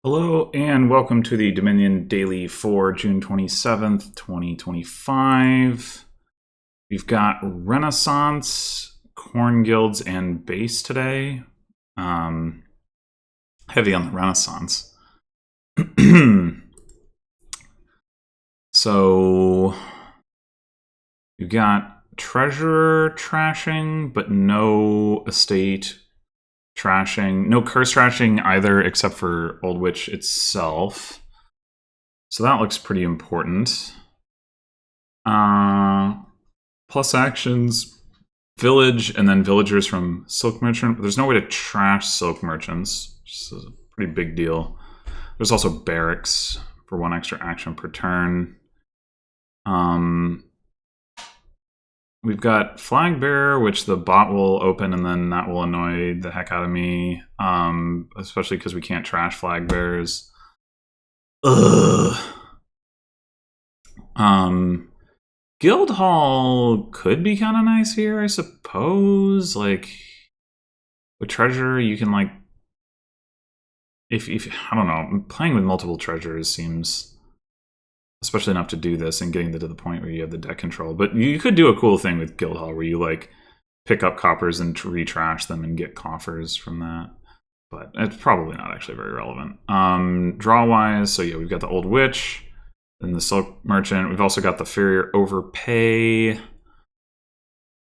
Hello and welcome to the Dominion Daily for June 27th, 2025. We've got Renaissance, Corn Guilds, and Base today. Heavy on the Renaissance. So you've got Treasurer trashing, but no estate trashing, no curse trashing either, except for Old Witch itself. So that looks pretty important. Plus actions, village, and then villagers from Silk Merchant. There's no way to trash Silk Merchants, which is a pretty big deal. There's also barracks for 1 extra action per turn. We've got Flag Bearer, which the bot will open, and then that will annoy the heck out of me, especially because we can't trash Flag Bearers. Ugh. Guildhall could be kind of nice here, I suppose. Like, with Treasure, you can, like, if I don't know, playing with multiple treasures seems especially enough to do this and getting to the point where you have the deck control. But you could do a cool thing with Guildhall where you like pick up coppers and retrash them and get coffers from that. But it's probably not actually very relevant. Draw wise, so yeah, we've got the Old Witch and the Silk Merchant. We've also got the Farrier Overpay.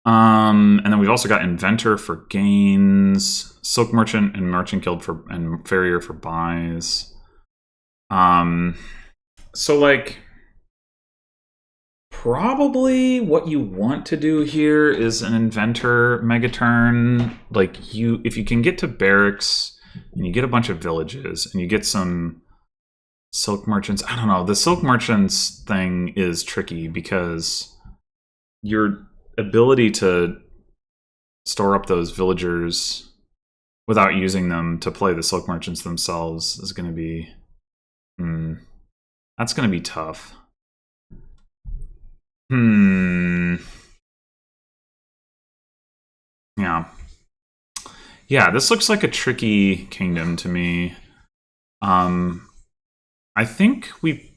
And then we've also got Inventor for gains, Silk Merchant and Merchant Guild and Farrier for buys. So like, probably what you want to do here is an Inventor Megaturn. Like, if you can get to barracks and you get a bunch of villages and you get some Silk Merchants, I don't know, the Silk Merchants thing is tricky because your ability to store up those villagers without using them to play the Silk Merchants themselves is going to be that's going to be tough. Yeah, this looks like a tricky kingdom to me. I think we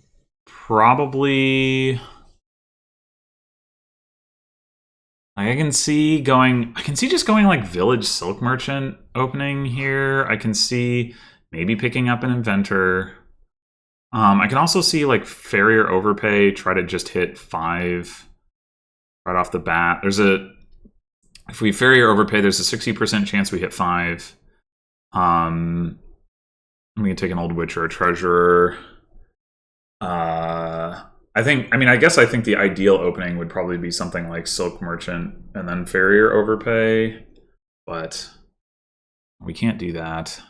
probably, I can see just going like Village Silk Merchant opening here. I can see maybe picking up an Inventor. I can also see like Farrier Overpay, try to just hit 5 right off the bat. If we Farrier Overpay, there's a 60% chance we hit 5. We can take an Old Witch or a Treasurer. I guess I think the ideal opening would probably be something like Silk Merchant and then Farrier Overpay, but we can't do that.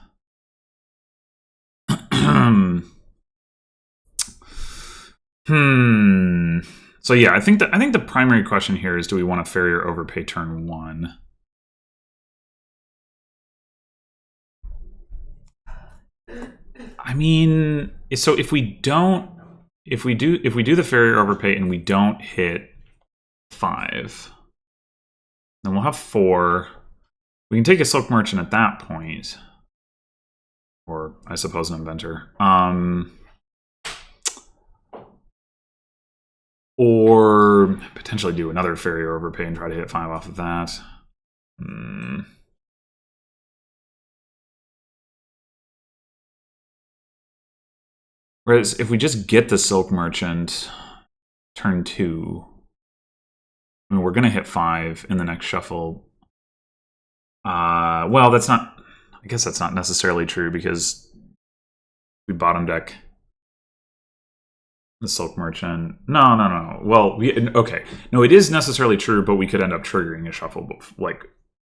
So yeah, I think the primary question here is, do we want to Farrier Overpay turn 1? I mean, so if we do the Farrier Overpay and we don't hit 5, then we'll have 4. We can take a Silk Merchant at that point, or I suppose an Inventor. Or potentially do another Farrier Overpay and try to hit 5 off of that. Whereas if we just get the Silk Merchant turn 2, I mean, we're going to hit 5 in the next shuffle. Well, that's not, I guess that's not necessarily true because we bottom deck the Silk Merchant. No. Well, okay. No, it is necessarily true, but we could end up triggering a shuffle like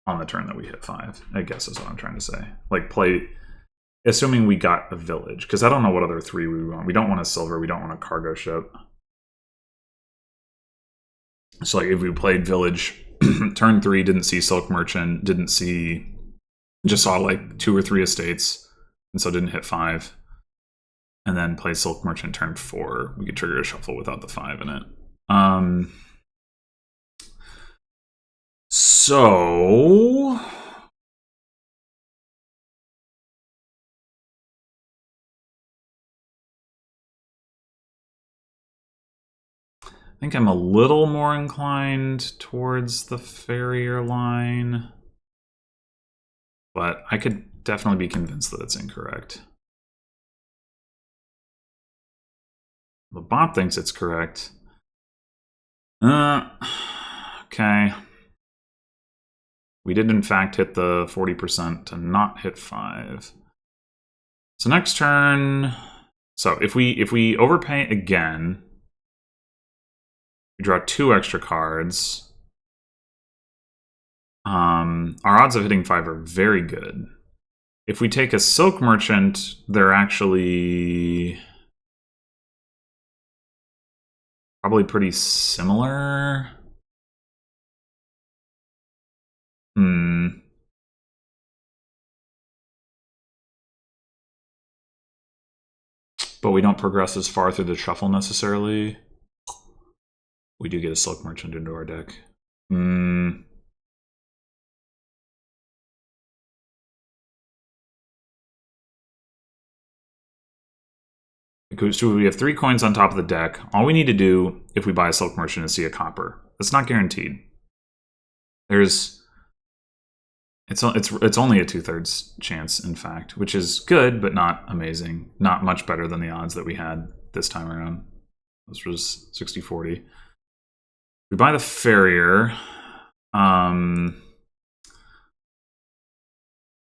on the turn that we hit 5, I guess is what I'm trying to say. Like play, assuming we got a village, because I don't know what other 3 we want. We don't want a silver, we don't want a cargo ship. So like if we played village, turn 3, didn't see Silk Merchant, just saw like 2 or 3 estates, and so didn't hit 5. And then play Silk Merchant turn 4, we could trigger a shuffle without the 5 in it. So think I'm a little more inclined towards the farrier line, but I could definitely be convinced that it's incorrect. The bot thinks it's correct. Okay. We did in fact hit the 40% to not hit 5. So next turn, so if we overpay again, we draw 2 extra cards. Our odds of hitting 5 are very good. If we take a Silk Merchant, they're actually probably pretty similar. But we don't progress as far through the shuffle necessarily. We do get a Silk Merchant into our deck. So we have 3 coins on top of the deck. All we need to do if we buy a Silk Merchant is see a copper. That's not guaranteed. It's only a 2/3 chance, in fact, which is good, but not amazing. Not much better than the odds that we had this time around. This was 60-40. We buy the farrier.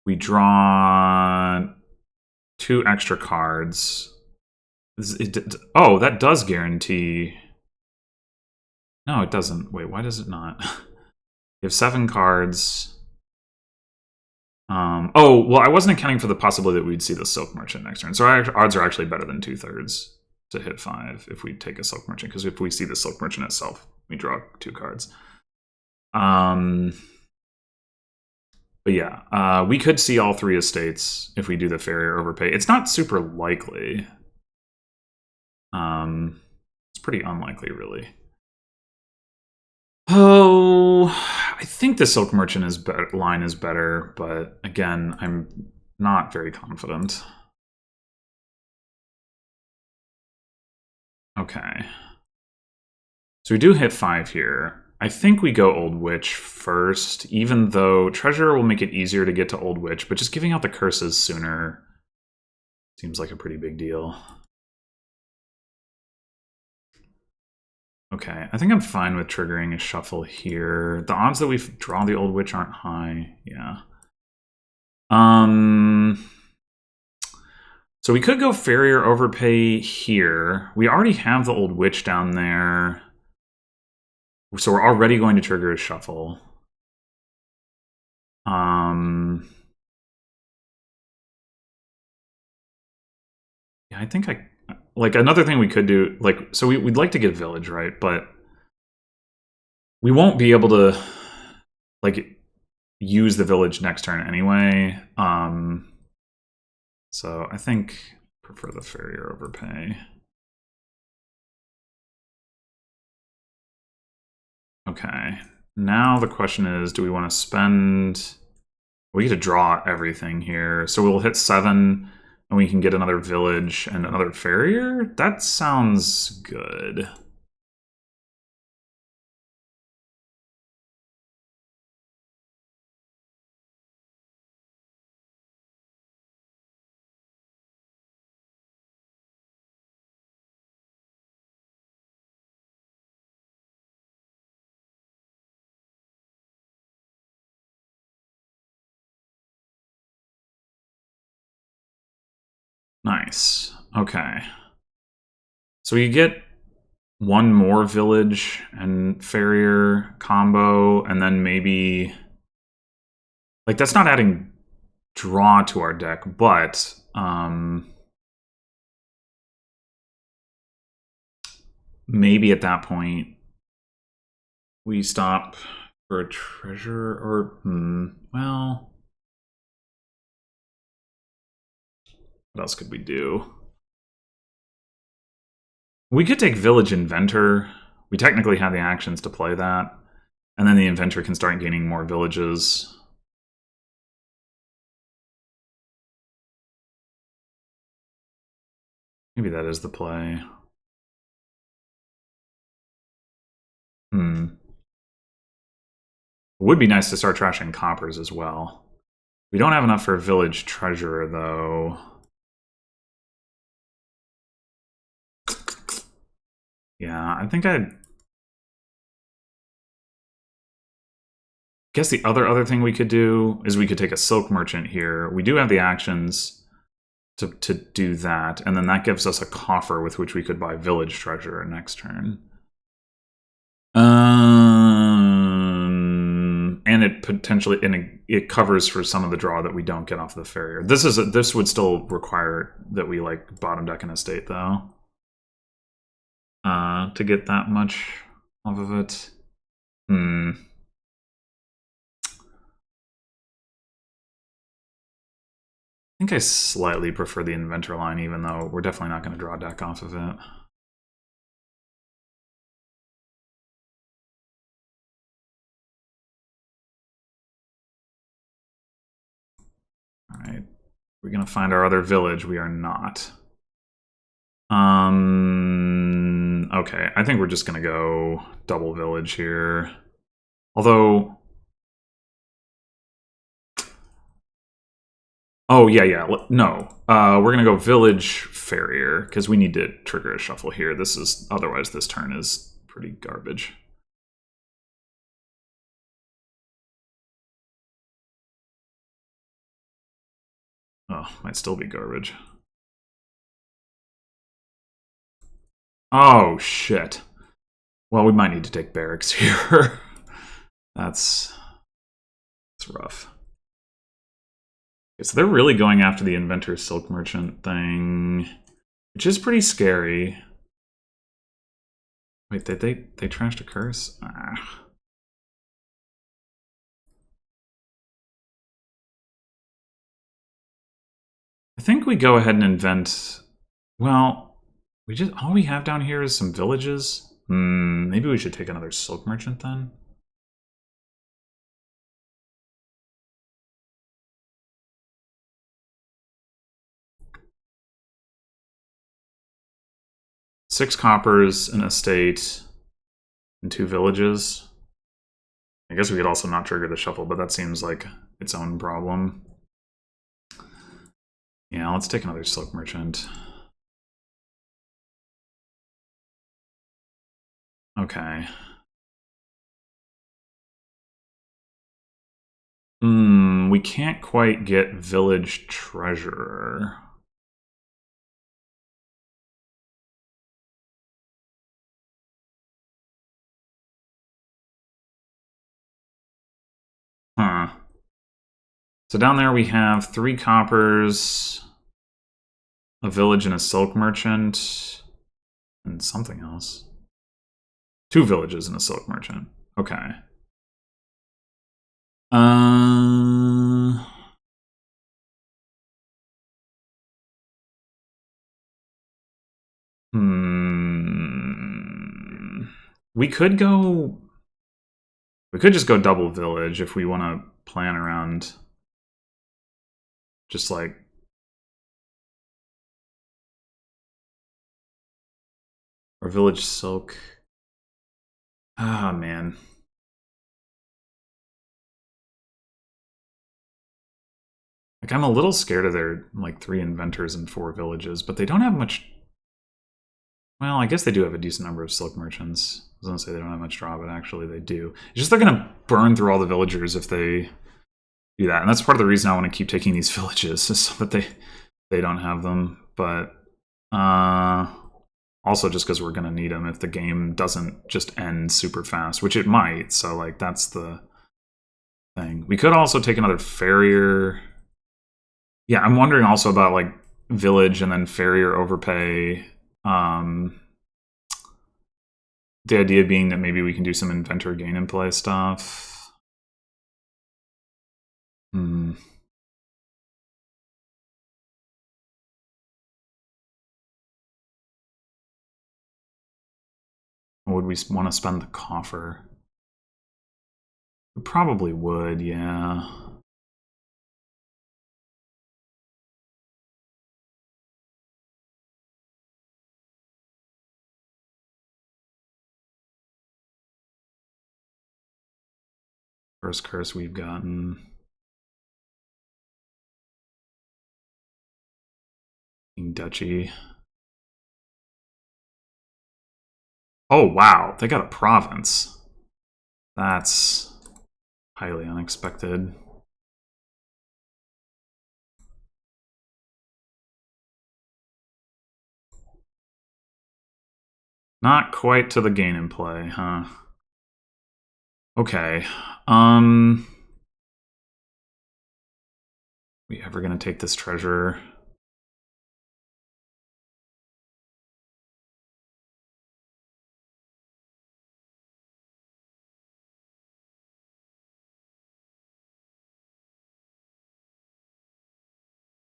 We draw 2 extra cards. Oh, that does guarantee. No, it doesn't. Wait, why does it not? We have 7 cards. Oh, well, I wasn't accounting for the possibility that we'd see the Silk Merchant next turn. So our odds are actually better than 2/3 to hit 5 if we take a Silk Merchant, because if we see the Silk Merchant itself, we draw 2 cards. But yeah, we could see all 3 estates if we do the farrier overpay. It's not super likely. It's pretty unlikely, really. Oh, I think the Silk Merchant line is better, but again, I'm not very confident. Okay. So we do hit 5 here. I think we go Old Witch first, even though Treasurer will make it easier to get to Old Witch, but just giving out the curses sooner seems like a pretty big deal. Okay, I think I'm fine with triggering a shuffle here. The odds that we draw the Old Witch aren't high. Yeah. So we could go Farrier Overpay here. We already have the Old Witch down there. So we're already going to trigger a shuffle. Yeah, I think like another thing we could do, like, so we'd like to get Village, right? But we won't be able to like use the Village next turn anyway. So I think I prefer the Farrier Overpay. Okay, now the question is, do we want to spend... We get to draw everything here. So we'll hit 7, and we can get another Village and another Farrier? That sounds good. Nice. Okay. So you get one more Village and Farrier combo, and then maybe... Like, that's not adding draw to our deck, but... maybe at that point, we stop for a treasure, or... well... What else could we do? We could take Village Inventor. We technically have the actions to play that. And then the Inventor can start gaining more villages. Maybe that is the play. It would be nice to start trashing coppers as well. We don't have enough for a village treasurer, though. Yeah, I think I'd... guess the other thing we could do is we could take a silk merchant here. We do have the actions to do that, and then that gives us a coffer with which we could buy village treasurer next turn. And it potentially it covers for some of the draw that we don't get off the farrier. This would still require that we like bottom deck an estate though, to get that much off of it. I think I slightly prefer the inventor line, even though we're definitely not going to draw a deck off of it. Alright. We're going to find our other village. We are not. Okay, I think we're just going to go double village here. Although... oh, yeah. No. We're going to go village farrier, because we need to trigger a shuffle here. Otherwise, this turn is pretty garbage. Oh, might still be garbage. Oh, shit. Well, we might need to take barracks here. That's rough. Okay, so they're really going after the inventor silk merchant thing, which is pretty scary. Wait, did they trashed a curse? Ah. I think we go ahead and invent... well, all we have down here is some villages. Maybe we should take another silk merchant then. Six coppers, an estate, and 2 villages. I guess we could also not trigger the shuffle, but that seems like its own problem. Yeah, let's take another silk merchant. Okay. We can't quite get village treasurer. Huh. So down there we have 3 coppers, a village and a silk merchant, and something else. 2 villages and a silk merchant. Okay. We could go... we could just go double village if we want to plan around just like... or village silk. Ah, man. Like, I'm a little scared of their, like, 3 inventors and 4 villages, but they don't have much... well, I guess they do have a decent number of silk merchants. I was going to say they don't have much draw, but actually they do. It's just they're going to burn through all the villagers if they do that. And that's part of the reason I want to keep taking these villages, is so that they don't have them. But also just because we're going to need them if the game doesn't just end super fast, which it might. So, like, that's the thing. We could also take another farrier... yeah, I'm wondering also about, like, village and then farrier overpay. The idea being that maybe we can do some inventor gain and play stuff. Or would we want to spend the coffer? We probably would, yeah. First curse we've gotten. Duchy. Oh, wow. They got a province. That's highly unexpected. Not quite to the gain in play, huh? Okay. We ever gonna take this treasure?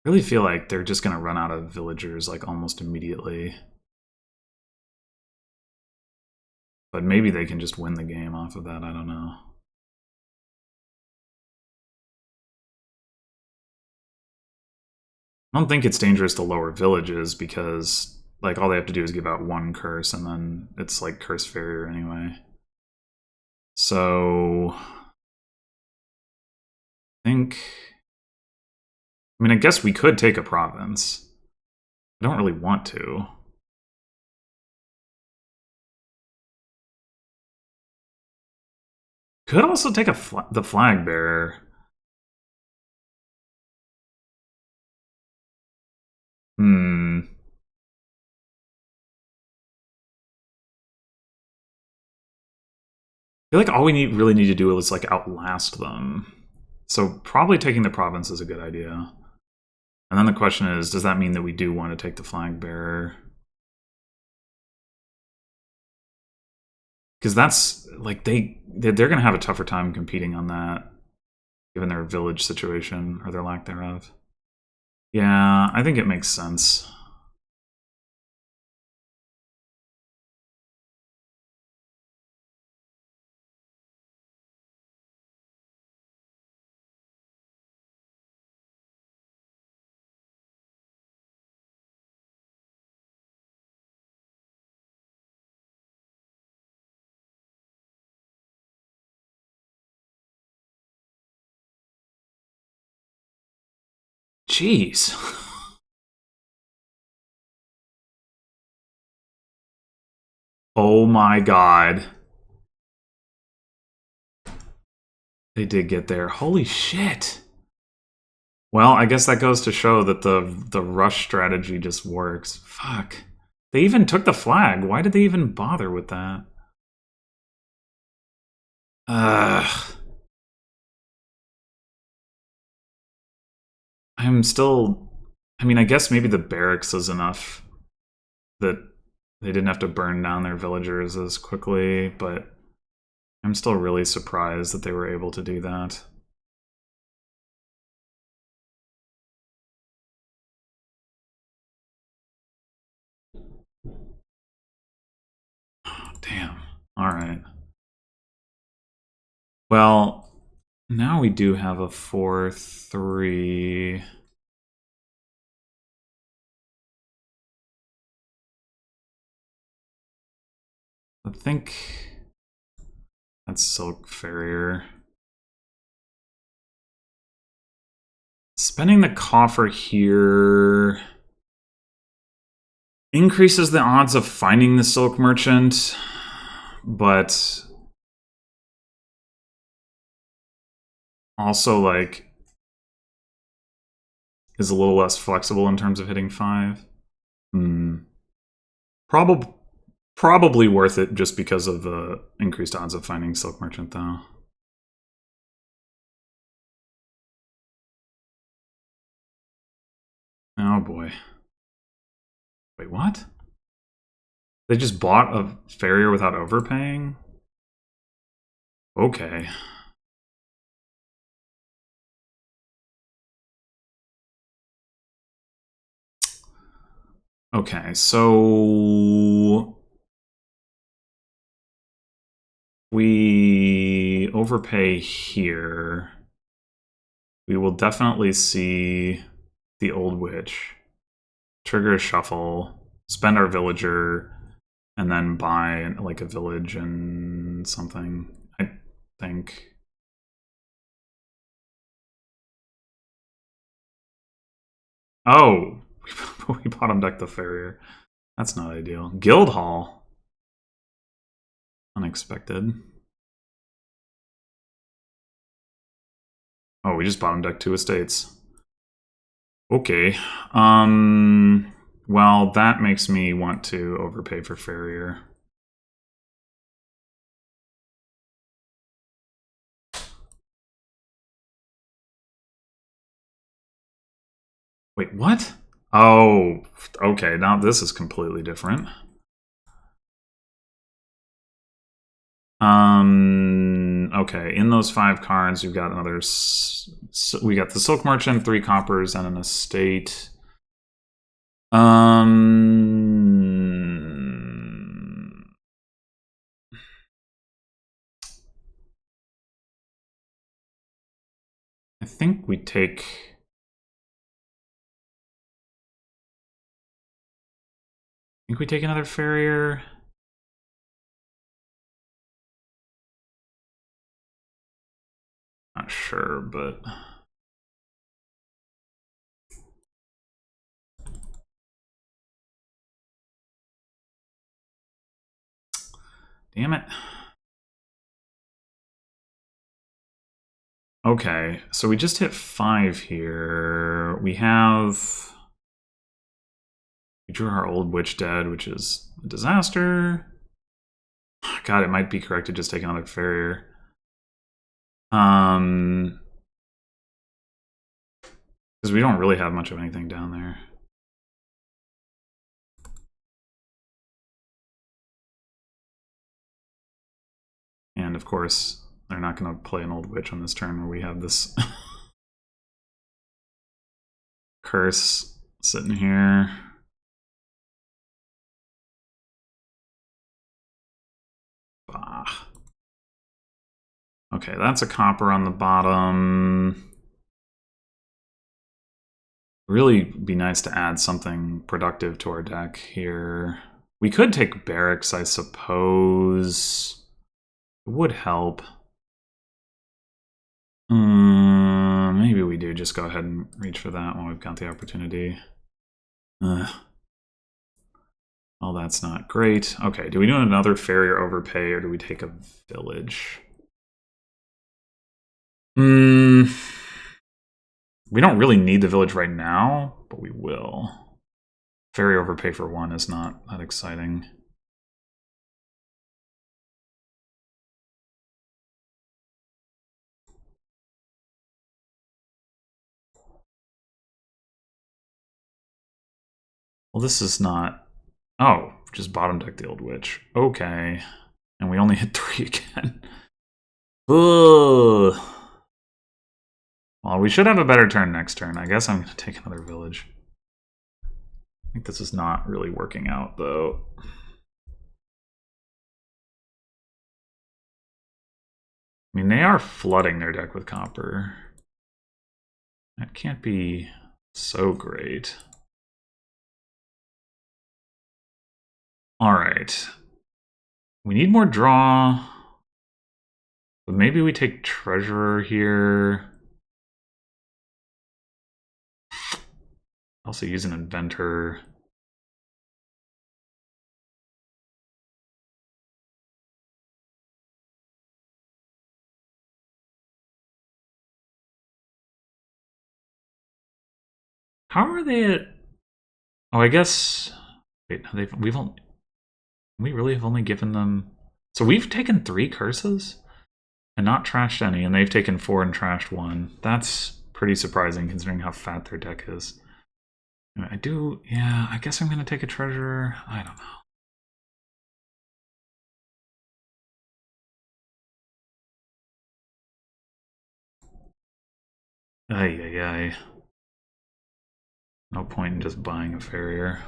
I really feel like they're just gonna run out of villagers like almost immediately. But maybe they can just win the game off of that, I don't know. I don't think it's dangerous to lower villages because like all they have to do is give out one curse and then it's like curse farrier anyway. So I think I guess we could take a province. I don't really want to. Could also take the flag bearer. Hmm. I feel like all we really need to do is like outlast them. So probably taking the province is a good idea. And then the question is, does that mean that we do want to take the flag bearer? Because that's like they're going to have a tougher time competing on that, given their village situation or their lack thereof. Yeah, I think it makes sense. Jeez. Oh my god. They did get there. Holy shit. Well, I guess that goes to show that the rush strategy just works. Fuck. They even took the flag. Why did they even bother with that? Ugh. I'm still... I guess maybe the barracks is enough that they didn't have to burn down their villagers as quickly, but I'm still really surprised that they were able to do that. Damn. Alright. Well, now we do have a 4-3. I think that's Silk Farrier. Spending the coffer here increases the odds of finding the Silk Merchant, but also like is a little less flexible in terms of hitting 5. Probably worth it just because of the increased odds of finding Silk Merchant, though. Oh boy. Wait, what? They just bought a farrier without overpaying? Okay. Okay, so we overpay here. We will definitely see the Old Witch. Trigger a shuffle, spend our villager, and then buy like a village and something, I think. Oh, we bottom decked the Farrier. That's not ideal. Guildhall. Unexpected. Oh, we just bottom decked 2 estates. Okay. Well, that makes me want to overpay for Farrier. Wait, what? Oh, okay. Now this is completely different. Okay. In those 5 cards, you've got another. We got the Silk Merchant, 3 coppers, and an estate. I think we take. I think we take another Farrier. Not sure, but. Damn it. Okay, so we just hit 5 here. We have... We drew our old Witch dead, which is a disaster. God, it might be correct to just take another Farrier. Because we don't really have much of anything down there. And of course, they're not going to play an old Witch on this turn where we have this curse sitting here. Bah. Okay, that's a copper on the bottom. Really be nice to add something productive to our deck here. We could take barracks, I suppose. It would help. Maybe we do just go ahead and reach for that when we've got the opportunity. Well, that's not great. Okay, do we do another Farrier overpay or do we take a village? We don't really need the village right now, but we will. Farrier overpay for 1 is not that exciting. Well, this is not... Oh, just bottom deck the old witch. Okay. And we only hit 3 again. Ugh. Well, we should have a better turn next turn. I guess I'm going to take another village. I think this is not really working out, though. I mean, they are flooding their deck with copper. That can't be so great. All right. We need more draw. But maybe we take Treasurer here. Also use an Inventor. How are they at... Oh, I guess... Wait, we really have only given them... So we've taken 3 curses and not trashed any, and they've taken 4 and trashed 1. That's pretty surprising considering how fat their deck is. I do... Yeah, I guess I'm going to take a Treasurer. I don't know. Ay, ay, ay. No point in just buying a Farrier.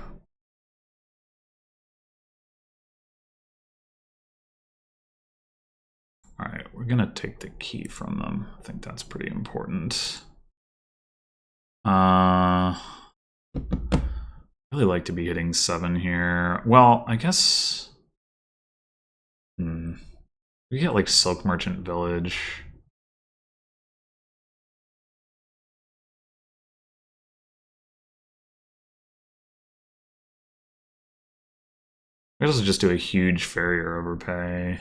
Alright, we're gonna take the key from them. I think that's pretty important. Really like to be hitting 7 here. Well, I guess... We get like Silk Merchant Village. I guess I'll just do a huge farrier overpay.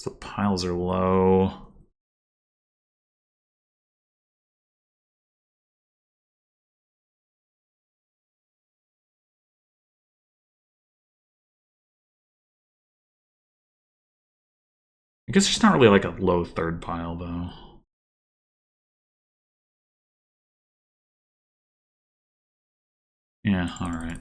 The piles are low. I guess there's not really like a low third pile though. Yeah, alright.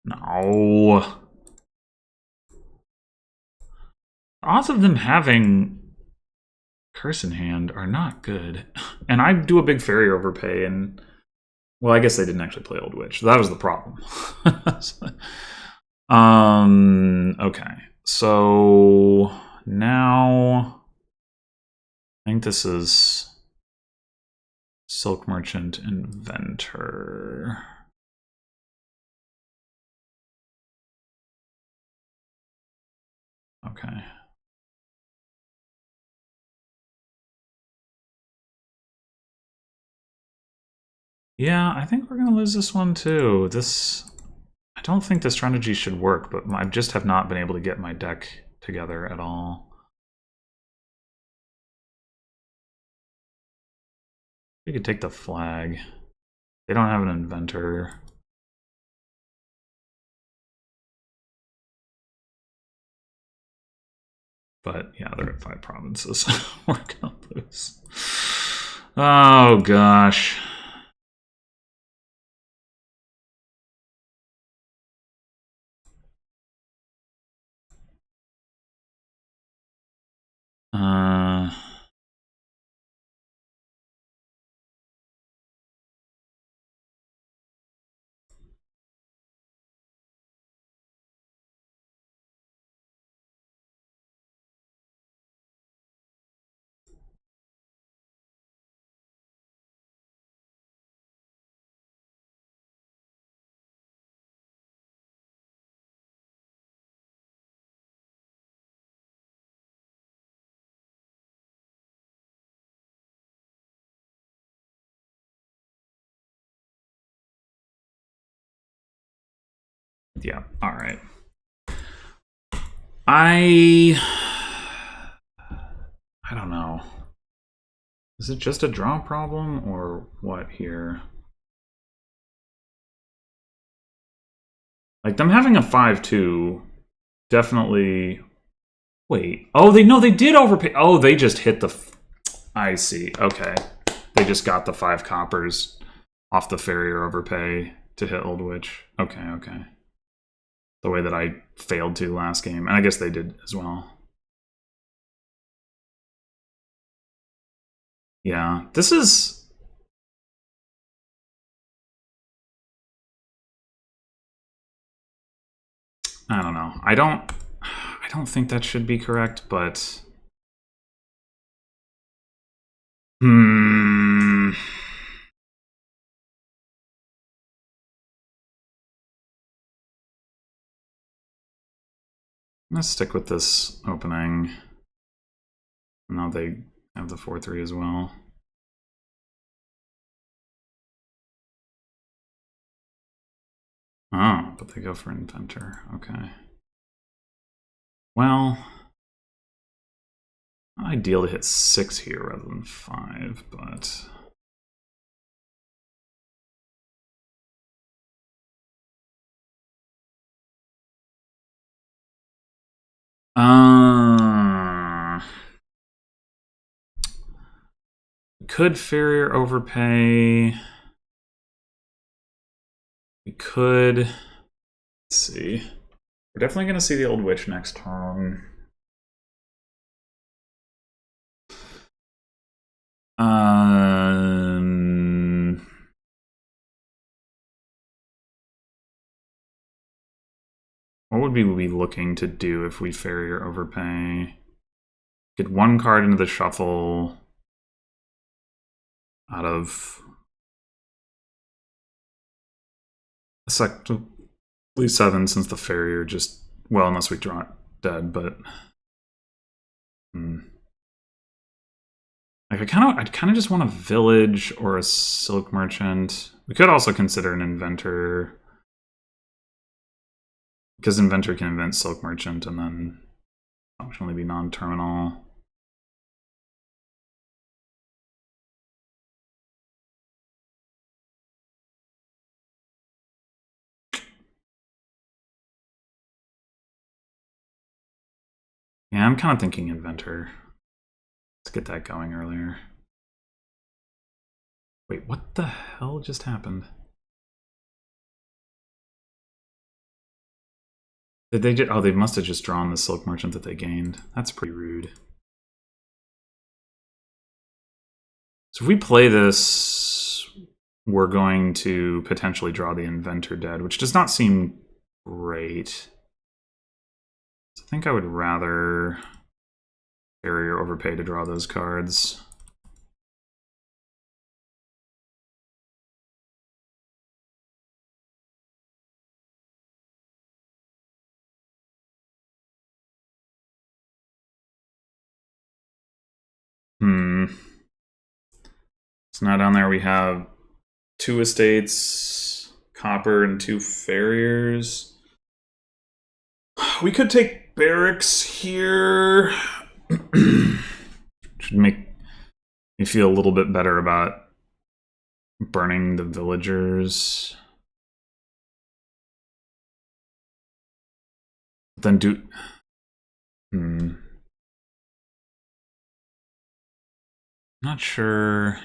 No. Odds of them having curse in hand are not good. And I do a big farrier overpay, and well, I guess they didn't actually play Old Witch. That was the problem. Okay. So now I think this is Silk Merchant Inventor. Okay. Yeah, I think we're gonna lose this one too. I don't think this strategy should work, but I just have not been able to get my deck together at all. We could take the flag. They don't have an inventor. But yeah, they're at 5 provinces. We're gonna lose. Oh gosh. Yeah, alright. I don't know. Is it just a draw problem or what here? Like them having a 5-2 definitely. Wait. Oh, they did overpay. Oh, they just hit the. I see. Okay, they just got the 5 coppers off the farrier overpay to hit Old Witch. Okay, okay. The way that I failed to last game, and I guess they did as well. Yeah, this is. I don't know. I don't think that should be correct, but. Let's stick with this opening. Now they have the 4-3 as well. Oh, but they go for Inventor. Okay. Well, not ideal to hit 6 here rather than 5, but. Could Farrier overpay? We could. Let's see. We're definitely going to see the Old Witch next turn. What What would we be looking to do if we ferry or overpay? Get one card into the shuffle out of effectively 7, since the farrier just, well, unless we draw it dead, but like I'd kind of just want a village or a silk merchant. We could also consider an inventor, because inventor can invent silk merchant and then functionally be non-terminal. Yeah, I'm kind of thinking inventor. Let's get that going earlier. Wait, what the hell just happened? Did they just, oh, they must have just drawn the silk merchant that they gained. That's pretty rude. So if we play this, we're going to potentially draw the inventor dead, which does not seem great. So I think I would rather carry or overpay to draw those cards. So now down there we have 2 estates, copper, and 2 farriers. We could take barracks here. Should make me feel a little bit better about burning the villagers. Then do... Not sure...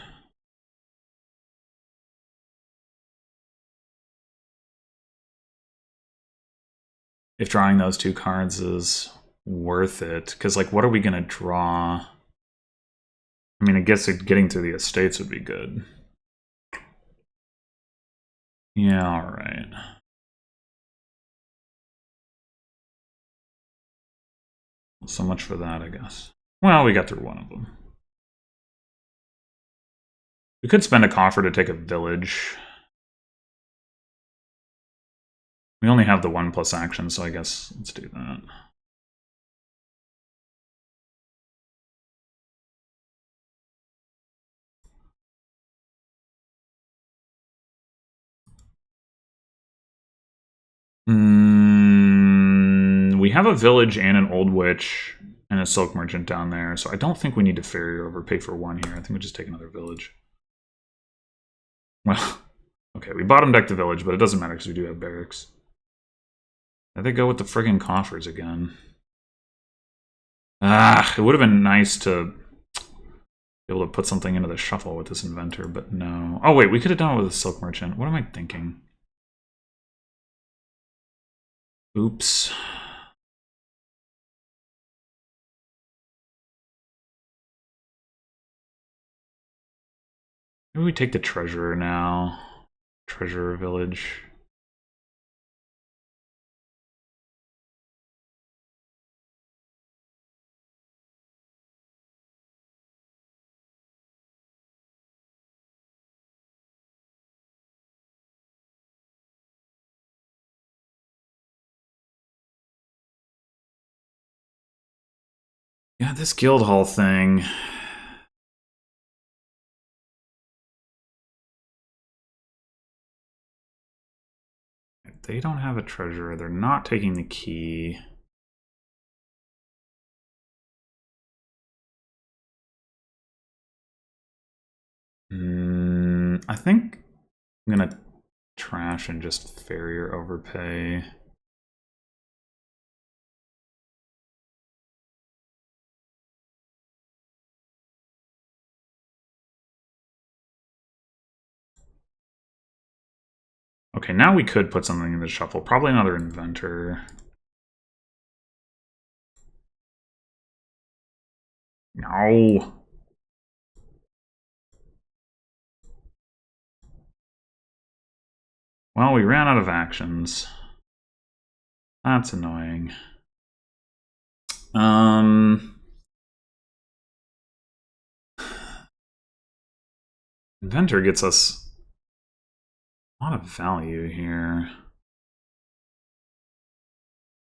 if drawing those 2 cards is worth it. Because, like, what are we going to draw? I mean, I guess getting through the estates would be good. Yeah, alright. So much for that, I guess. Well, we got through one of them. We could spend a coffer to take a village. We only have the 1+ action, so I guess let's do that. We have a village and an old witch and a silk merchant down there, so I don't think we need to ferry over, pay for 1 here. I think we just take another village. Well, okay, we bottom deck the village, but it doesn't matter because we do have barracks. There they go with the friggin' coffers again. It would have been nice to be able to put something into the shuffle with this inventor, but no. Oh wait, we could have done it with a silk merchant. What am I thinking? Oops. Maybe we take the treasurer now. Treasurer village. Yeah, this guild hall thing. They don't have a treasurer. They're not taking the key. I think I'm gonna trash and just ferry or overpay. Okay, now we could put something in the shuffle. Probably another inventor. No. Well, we ran out of actions. That's annoying. Inventor gets us a lot of value here.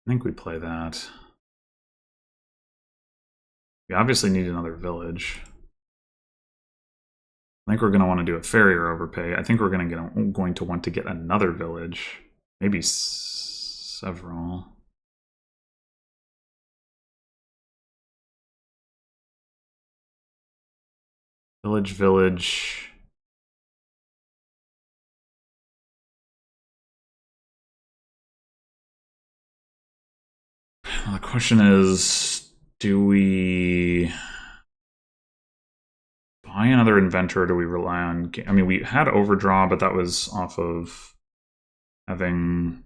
I think we play that. We obviously need another village. I think we're going to want to do a farrier overpay. I think we're going to want to get another village. Maybe several. Village. The question is, do we buy another inventor or do we rely on... I mean, we had overdraw, but that was off of having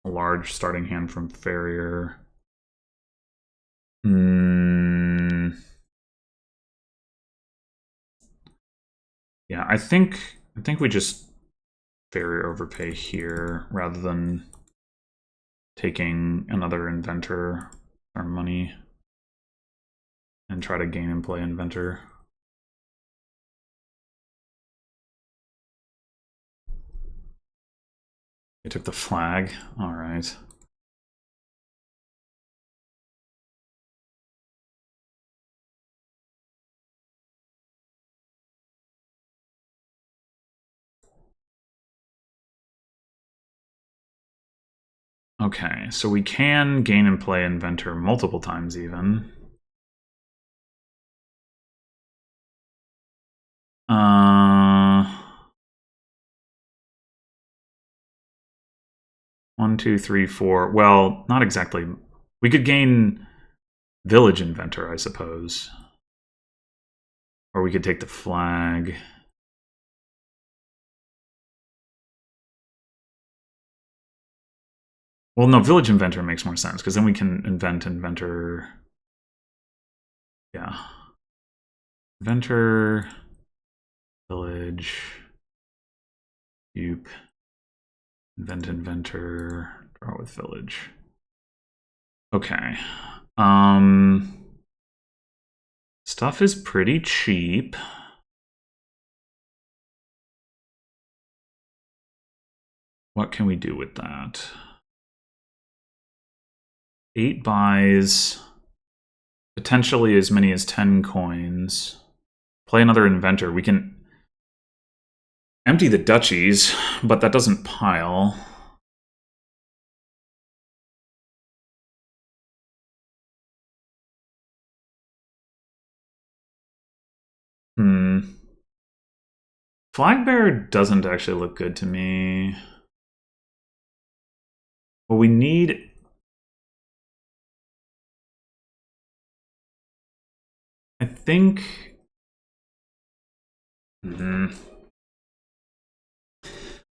a large starting hand from farrier. Yeah, I think we just farrier overpay here rather than taking another inventor or money and try to gain and play inventor. They took the flag. All right. Okay, so we can gain and play inventor multiple times even. One, two, three, four. Well, not exactly. We could gain village inventor, I suppose. Or we could take the flag. Well, no, village inventor makes more sense, because then we can invent inventor. Yeah. Inventor, village, Yup. Invent inventor, draw with village. Okay. Stuff is pretty cheap. What can we do with that? 8 buys, potentially as many as 10 coins. Play another inventor. We can empty the duchies, but that doesn't pile. Flagbearer doesn't actually look good to me. Well, we need... I think... Like,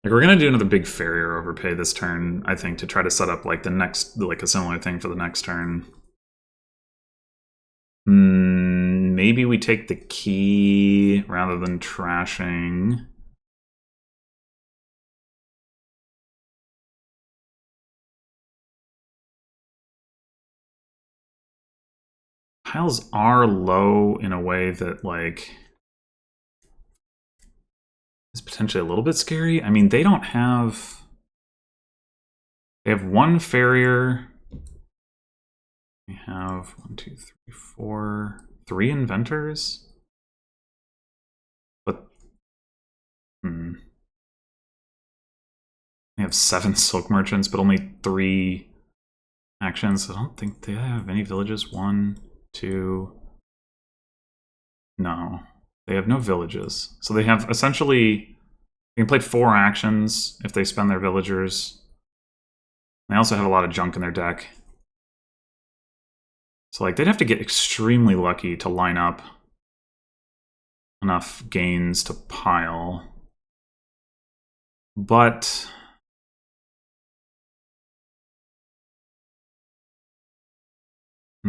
we're gonna do another big farrier overpay this turn, I think, to try to set up, like, the next... like, a similar thing for the next turn. Maybe we take the key rather than trashing. Piles are low in a way that, like, is potentially a little bit scary. I mean, they don't have... They have one farrier. We have 1, 2, 3, 4, 3 inventors. But we have 7 silk merchants, but only 3 actions. I don't think they have any villages. 1, 2. No, they have no villages. So they have essentially, they can play 4 actions if they spend their villagers. They also have a lot of junk in their deck. So, like, they'd have to get extremely lucky to line up enough gains to pile. But... I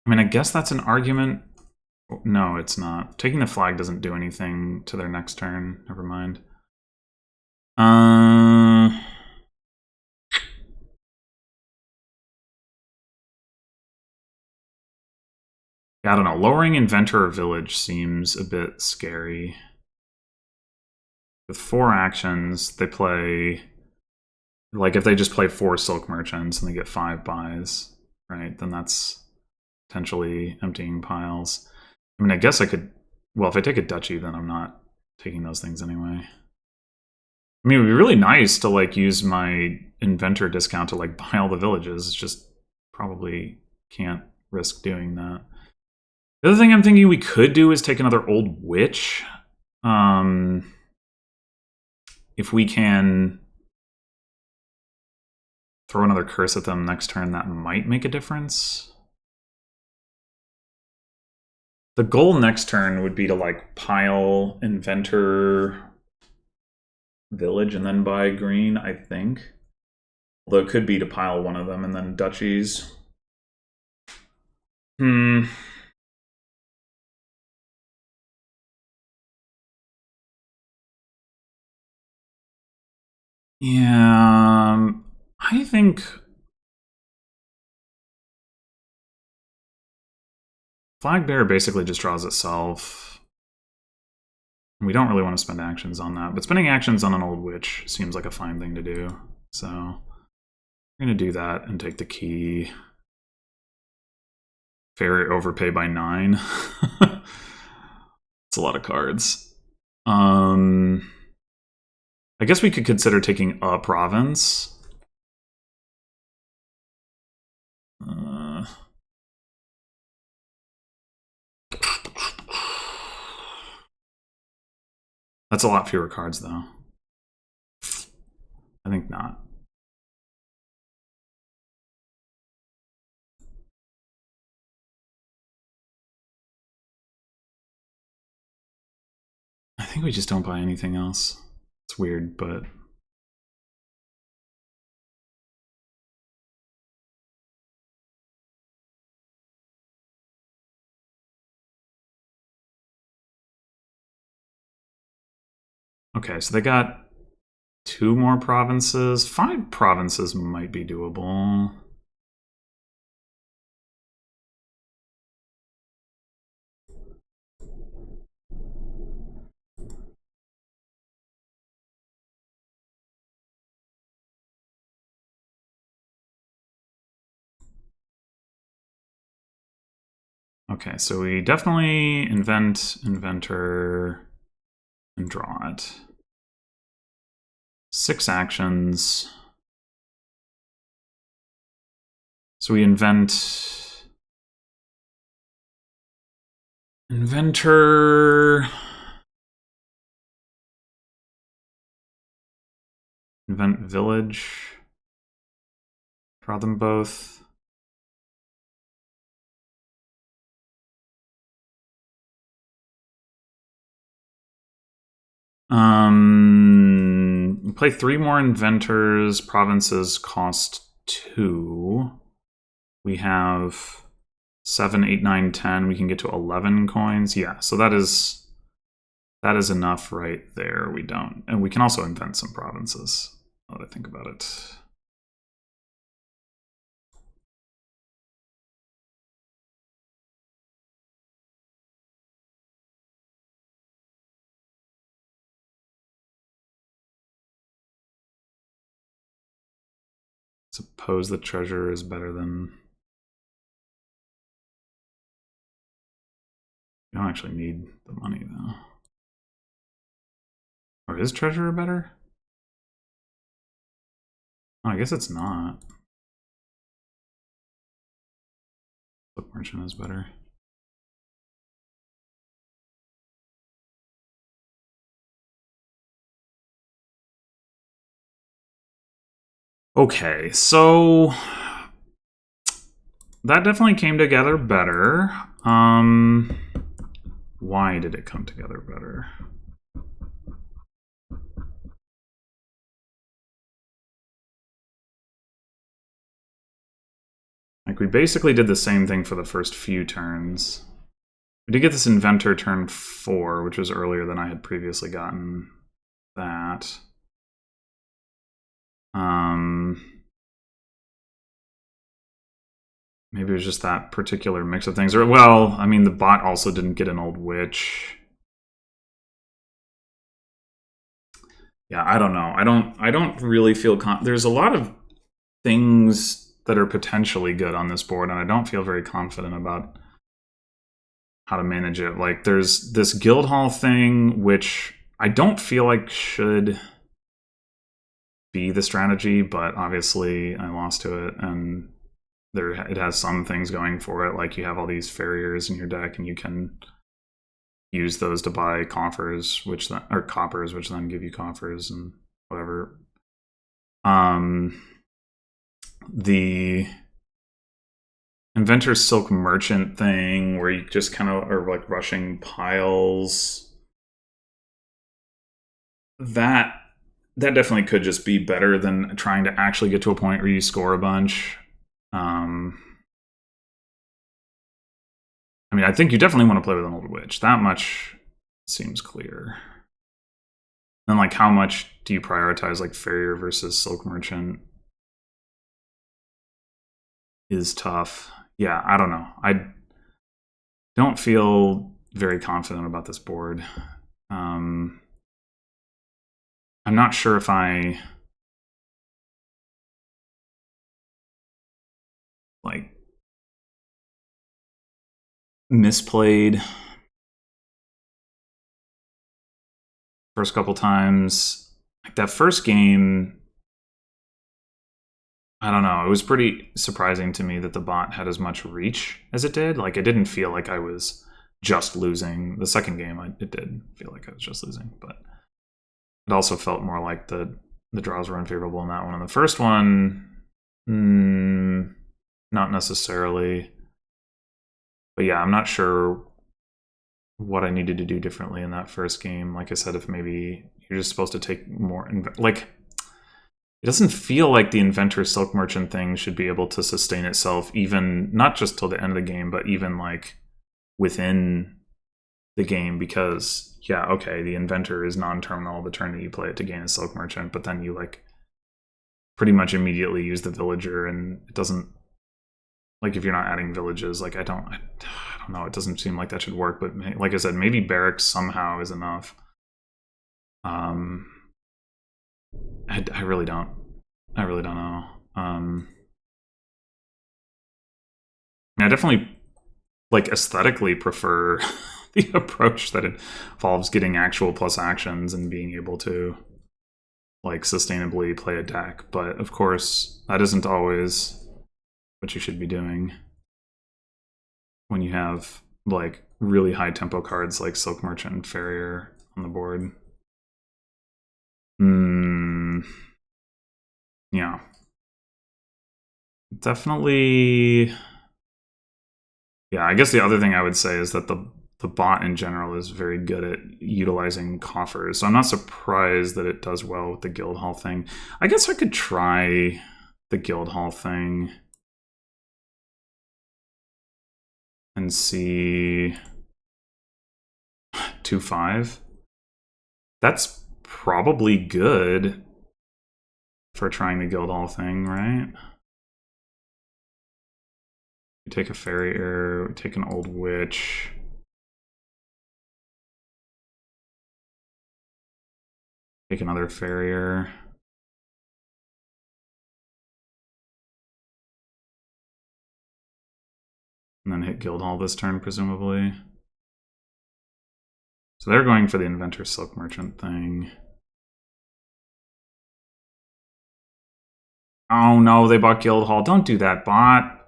mean, I guess that's an argument. No, it's not. Taking the flag doesn't do anything to their next turn. Never mind. I don't know. Lowering Inventor or Village seems a bit scary. With 4 actions, they play... Like, if they just play 4 Silk Merchants and they get 5 buys, right, then that's potentially emptying piles. I mean, I guess I could... Well, if I take a Duchy, then I'm not taking those things anyway. I mean, it would be really nice to, like, use my Inventor discount to, like, buy all the villages. It's just probably can't risk doing that. The other thing I'm thinking we could do is take another Old Witch. If we can throw another curse at them next turn, that might make a difference. The goal next turn would be to, like, pile Inventor Village and then buy green, I think. Although it could be to pile one of them and then duchies. Yeah, I think Flag Bearer basically just draws itself. We don't really want to spend actions on that, but spending actions on an Old Witch seems like a fine thing to do. So we're going to do that and take the key. Fairy overpay by 9. It's a lot of cards. I guess we could consider taking a province. That's a lot fewer cards, though. I think not. I think we just don't buy anything else. It's weird, but... Okay, so they got 2 more provinces. 5 provinces might be doable. Okay, so we definitely invent, inventor, and draw it. 6 actions. So we invent... Inventor... Invent village. Draw them both. Play 3 more inventors. Provinces cost 2. We have 7, 8, 9, 10. We can get to 11 coins. Yeah, so that is enough right there. We don't. And we can also invent some provinces, now that I think about it. Suppose the treasure is better than... You don't actually need the money, though. Or is treasure better? Oh, I guess it's not. Book merchant is better. Okay, so that definitely came together better. Why did it come together better? Like, we basically did the same thing for the first few turns. We did get this inventor turn 4, which was earlier than I had previously gotten that. Maybe it was just that particular mix of things. Or, well, I mean, the bot also didn't get an old witch. Yeah, I don't know. I don't really feel there's a lot of things that are potentially good on this board, and I don't feel very confident about how to manage it. Like, there's this Guildhall thing, which I don't feel like should be the strategy, but obviously I lost to it, and it has some things going for it. Like, you have all these farriers in your deck, and you can use those to buy coffers, or coppers, which then give you coffers and whatever. The Inventor's Silk Merchant thing, where you just kind of are like rushing piles. That definitely could just be better than trying to actually get to a point where you score a bunch. I mean, I think you definitely want to play with an Old Witch. That much seems clear. And like, how much do you prioritize like Farrier versus Silk Merchant? Is tough. Yeah, I don't know. I don't feel very confident about this board. I'm not sure if I like misplayed first couple times. Like, that first game, I don't know. It was pretty surprising to me that the bot had as much reach as it did. Like, it didn't feel like I was just losing. The second game, it did feel like I was just losing, but it also felt more like the draws were unfavorable in that one. And the first one, not necessarily. But yeah, I'm not sure what I needed to do differently in that first game. Like I said, if maybe you're just supposed to take more, like, it doesn't feel like the Inventor Silk Merchant thing should be able to sustain itself, even not just till the end of the game, but even like within the game. Because yeah, okay, the Inventor is non-terminal the turn that you play it to gain a Silk Merchant, but then you like pretty much immediately use the Villager, and it doesn't, like, if you're not adding villages, like, I don't know, it doesn't seem like that should work. But like I said, maybe barracks somehow is enough. I really don't know. I definitely, like, aesthetically prefer the approach that involves getting actual plus actions and being able to like sustainably play a deck. But of course, that isn't always what you should be doing when you have like really high tempo cards like Silk Merchant and Farrier on the board. Yeah. Definitely. Yeah, I guess the other thing I would say is that the bot in general is very good at utilizing coffers. So I'm not surprised that it does well with the Guildhall thing. I guess I could try the Guildhall thing and see 2-5. That's probably good for trying the Guildhall thing, right? We take a Farrier, we take an Old Witch. Take another Farrier. And then hit Guildhall this turn, presumably. So they're going for the Inventor Silk Merchant thing. Oh no, they bought Guildhall. Don't do that, bot.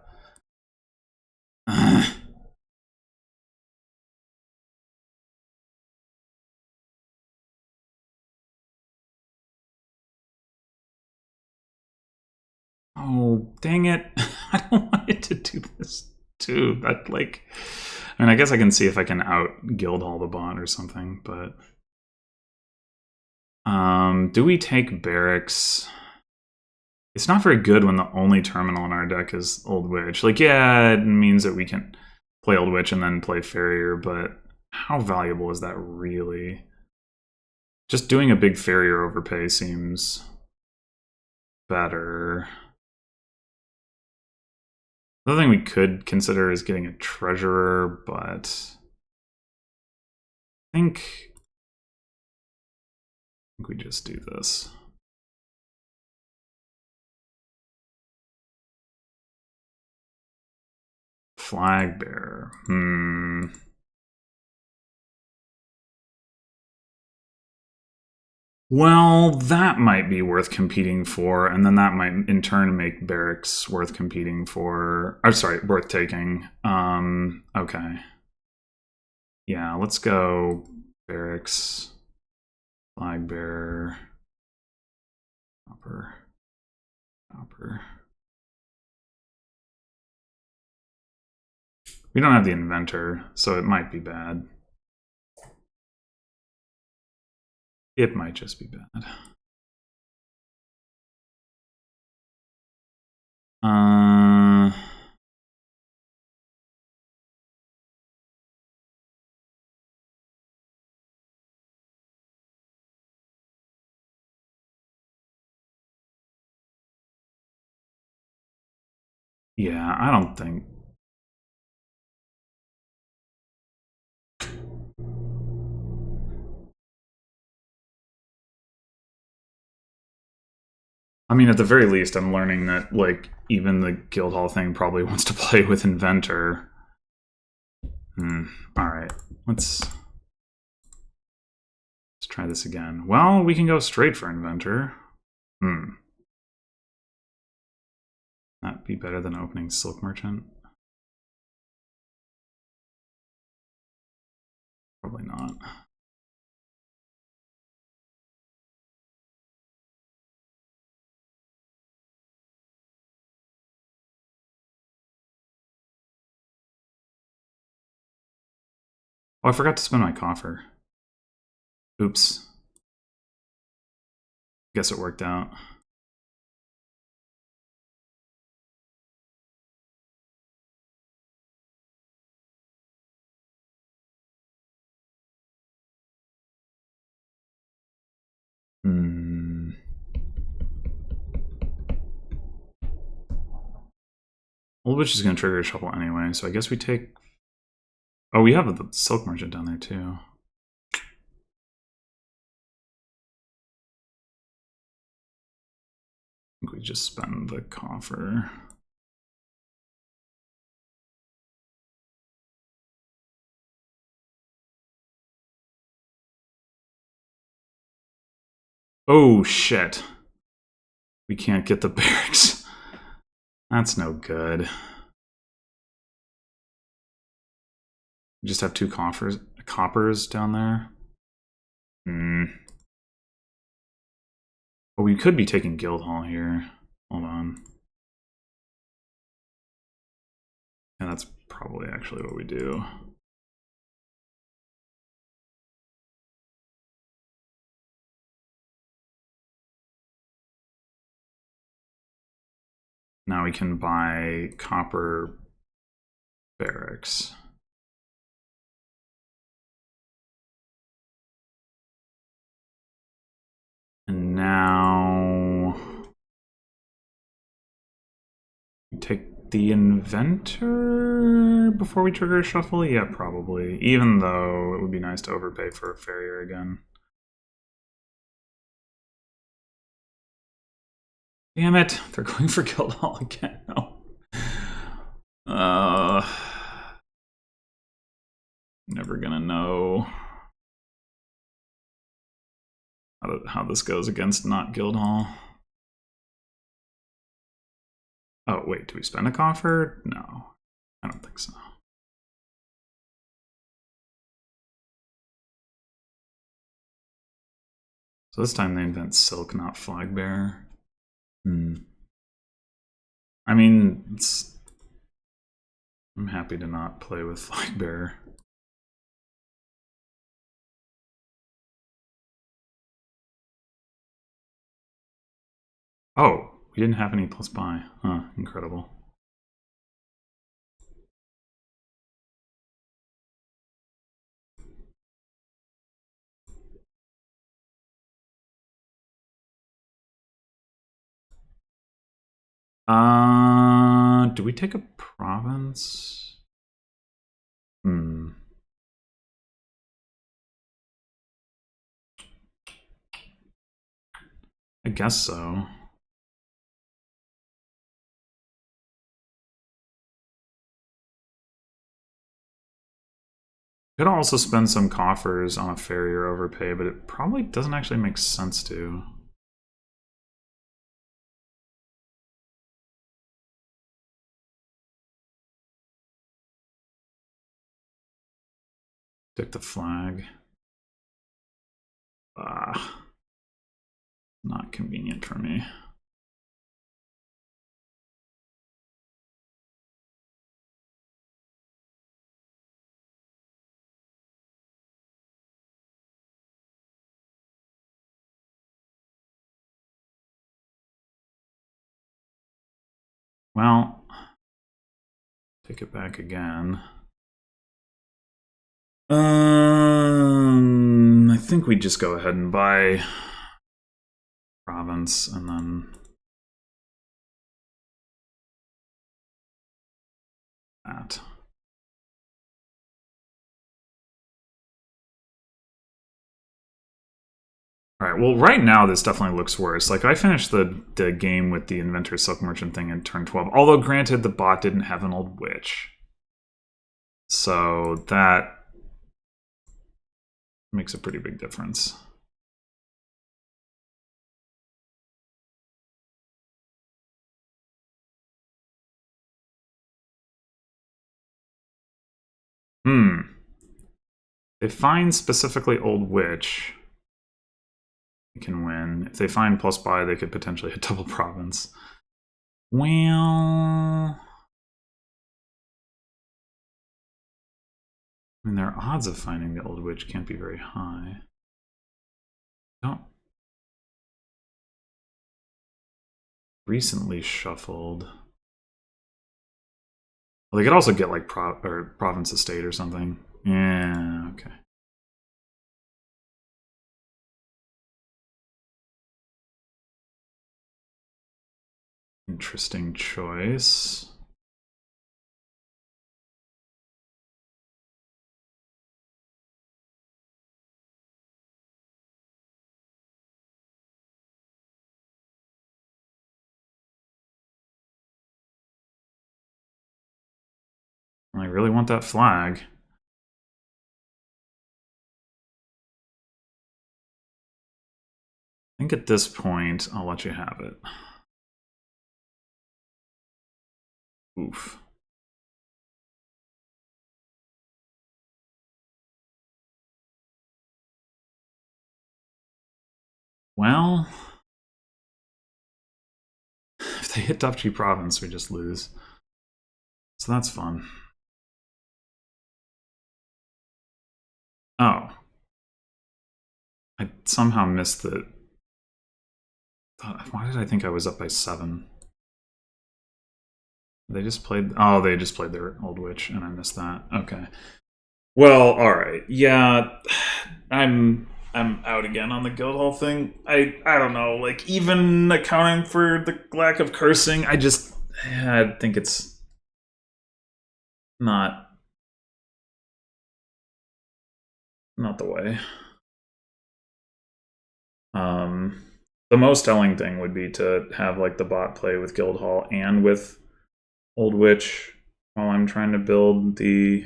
Oh, dang it. I don't want it to do this too. That, like, I mean, I guess I can see if I can out Guildhall the bot or something, but do we take barracks? It's not very good when the only terminal in our deck is Old Witch. Like, yeah, it means that we can play Old Witch and then play Farrier, but how valuable is that really? Just doing a big Farrier overpay seems better. The other thing we could consider is getting a treasurer, but I think we just do this. Flag bearer. Well, that might be worth competing for, and then that might in turn make barracks worth competing for. I'm sorry, worth taking. Okay. Yeah, let's go barracks, flag bearer, copper. We don't have the inventor, so it might be bad. It might just be bad. Yeah, I don't think. I mean, at the very least, I'm learning that, like, even the Guildhall thing probably wants to play with Inventor. Alright, let's try this again. Well, we can go straight for Inventor. That'd be better than opening Silk Merchant. Probably not. Oh, I forgot to spend my coffer. Oops. Guess it worked out. Old Witch is going to trigger a shuffle anyway, so I guess we take... Oh, we have the Silk Merchant down there too. I think we just spend the coffer. Oh, shit. We can't get the barracks. That's no good. We just have two coppers down there. Oh, we could be taking Guildhall here. Hold on. And that's probably actually what we do. Now we can buy copper barracks. And now we take the inventor before we trigger a shuffle? Yeah, probably. Even though it would be nice to overpay for a farrier again. Damn it, they're going for Guildhall again. No. Never gonna know how this goes against not Guildhall. Oh, wait, do we spend a coffer? No, I don't think so. So this time they invent Silk, not Flag Bearer. I mean, I'm happy to not play with Flag Bearer. Oh, we didn't have any plus buy. Huh, incredible. Do we take a province? I guess so. Could also spend some coffers on a ferry or overpay, but it probably doesn't actually make sense to. Took the flag. Not convenient for me. Well, take it back again. I think we just go ahead and buy province and then that. All right, well, right now this definitely looks worse. Like, I finished the game with the Inventor Silk Merchant thing in turn 12. Although, granted, the bot didn't have an old witch. So that makes a pretty big difference. They find specifically Old Witch, they can win. If they find plus buy, they could potentially hit double province. Well, I mean, their odds of finding the Old Witch can't be very high. Don't. Recently shuffled. Well, they could also get like province estate or something. Yeah, okay. Interesting choice. I really want that flag. I think at this point, I'll let you have it. Oof. Well, if they hit Dupchi Province, we just lose. So that's fun. Oh. I somehow missed the... Why did I think I was up by 7? They just played... Oh, they just played their Old Witch, and I missed that. Okay. Well, alright. Yeah, I'm out again on the Guildhall thing. I don't know, like, even accounting for the lack of cursing, I think it's not the way. The most telling thing would be to have like the bot play with Guildhall and with Old Witch while I'm trying to build the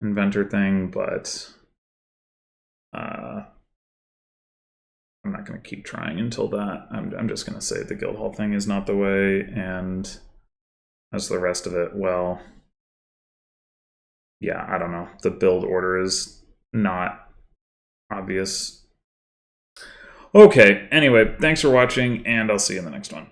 Inventor thing, but I'm not going to keep trying until that. I'm just going to say the Guildhall thing is not the way, and as the rest of it, well, yeah, I don't know. The build order is not obvious. Okay, anyway, thanks for watching, and I'll see you in the next one.